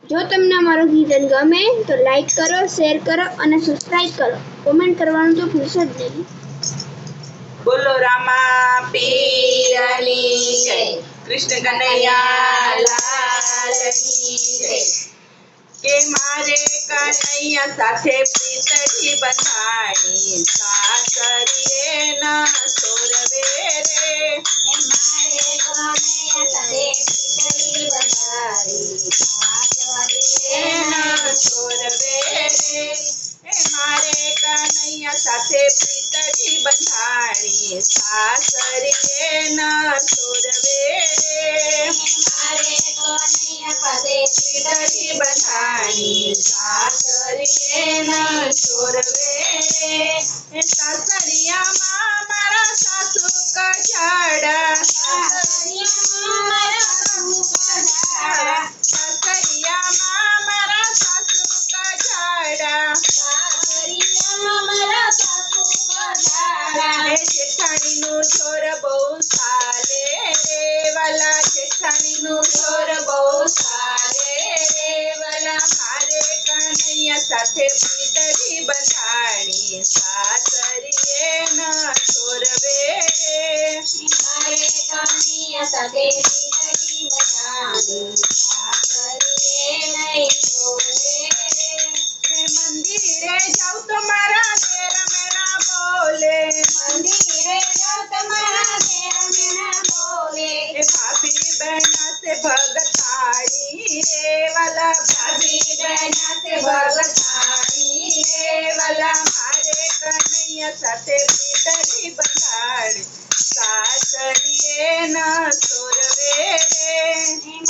જો તમને અમારું કીર્તન ગમે તો લાઈક કરો, શેર કરો અને સબસ્ક્રાઇબ કરો. કોમેન્ટ કરવાનું તો ભૂલશો જ નહીં. બોલો રામા પીરની જય, કૃષ્ણ કનૈયા લાલની જય. કે મારે કનૈયા સાથે પ્રીતડી બંધાણી, સાસરીએ ના સોરવે રે. મારે કનૈયા સાથે પ્રીતડી બંધાણી, સાસરીએ ના સોરવે રે. મારે કનૈયા સાથે પ્રીતડી બંધાણી, સાસરીએ ના સોરવે રે. મારે કનૈયા સાથે પ્રીતડી બંધાણી, સાસરીએ ના સોરવે રે. સાસરિયામાં મારા સાસુ કજાડા, સાસરિયામાં મારા સાસુ કજાડા. જેઠાણીનું છોર બહુ ચાલે રે વાલા, જેઠાણીનું છોર બહુ ચાલે રે વાલા. મારે કનૈયા સાથે પ્રીતડી બંધાણી, સાસરીએ ના સોરવે રે. મારે કનૈયા સાથે પ્રીતડી બંધાણી, સાસરીએ નહીં સોરવે રે. મંદિરે જાઉં તો મારા દેર મેણા બોલે, મંદિરે જાઉં તો મારા દેર મેણા બોલે. ભાભી બહેના સે ભગતાણી રે વાલા, ભાભી બહેના સે ભગતાણી રે વાલા. મારે કનૈયા સાથે પ્રીતડી બંધાણી, સાસરીએ ના સોરવે રે.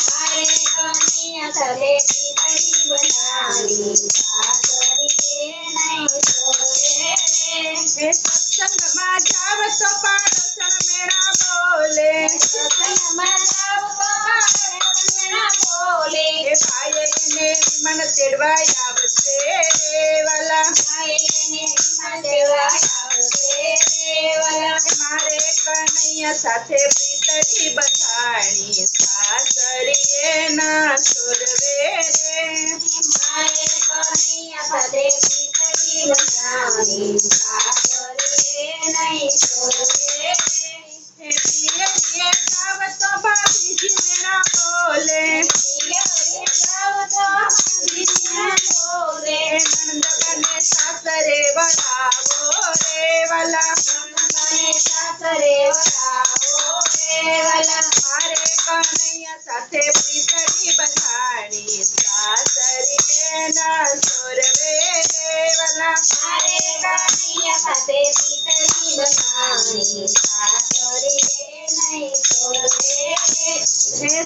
મારે કનૈયા સાથે પ્રીતડી બંધાણી, સાસરીએ નહીં સોરવે રે. સત્સંગમાં જાવ તો પાડોશણ મેણા બોલે, સત્સંગમાં જાવ તો પાડોશણ મેણા બોલે. ભાઈ એને વિમાન તેડવા આવશે રે વાલા, ભાઈને વિમાન તેડવા આવશે રે વાલા. મારે કનૈયા સાથે પ્રીતડી બંધાણી, સાસરીએ ના સોરવે રે. મારે કનૈયા સાથે પ્રીતડી બંધાણી, સાસરીએ નહીં સોરવે રે. પિયરીએ જાવ તો ભાભીજી મેણા બોલે, પિયરે જાવ તો ભાભીજી મેણા બોલે. નણંદ બને સાસરે વળાવો રે વાલા, મને સાસરે વળાવો રે વાલા. મારે કનૈયા સાથે પ્રીતડી બંધાણી, સાસરીએ ના સોરવે રે વાલા. મારે કનૈયા સાથે પ્રીતડી બંધાણી, સાસરીએ નહીં સોરવે રે.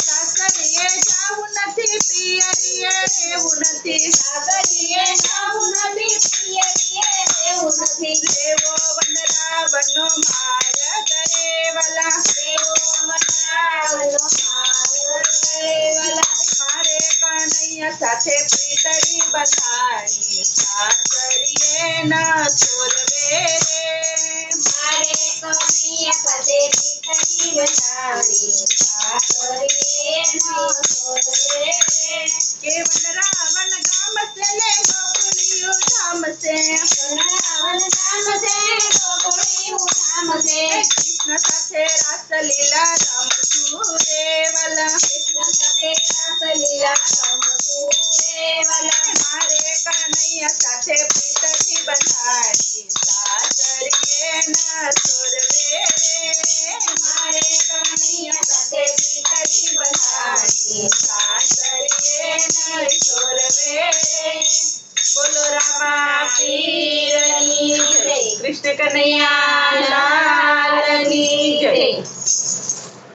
સાસરીએ જાવું નથી, પિયરીએ રહેવું નથી, સાસરીએ જાવું નથી, પિયરીએ રહેવું નથી. દેવો વનરાવનો માર્ગ રે વાલા, દેવો વનરાવનો માર્ગ રે વાલા. મારે કનૈયા સાથે પ્રીતડી બંધાણી, સાસરીએ ના સોરવે રે. મારે કનૈયા સાથે પ્રીતડી બંધાણી, સાસરીએ નહીં સોરવે રે. કે વનરાવન ગામ છે ને ગોકુળિયું ધામ છે, વનરાવન ધામ છે, ગોકુળિયું ધામ છે. કૃષ્ણ સાથે રાસલીલા રમશું રે વાલા, કૃષ્ણ સાથે રાસલીલા રમશું રે વાલા. મારે કનૈયા સાથે પ્રીતડી બંધાણી, સાસરીએ ના સોરવે રે. મારે કનૈયા સાથે પ્રીતડી બંધાણી, સાસરીએ નહીં સોરવે રે. બોલો રામા પીરની જય, કૃષ્ણ કનૈયા લાલની જય.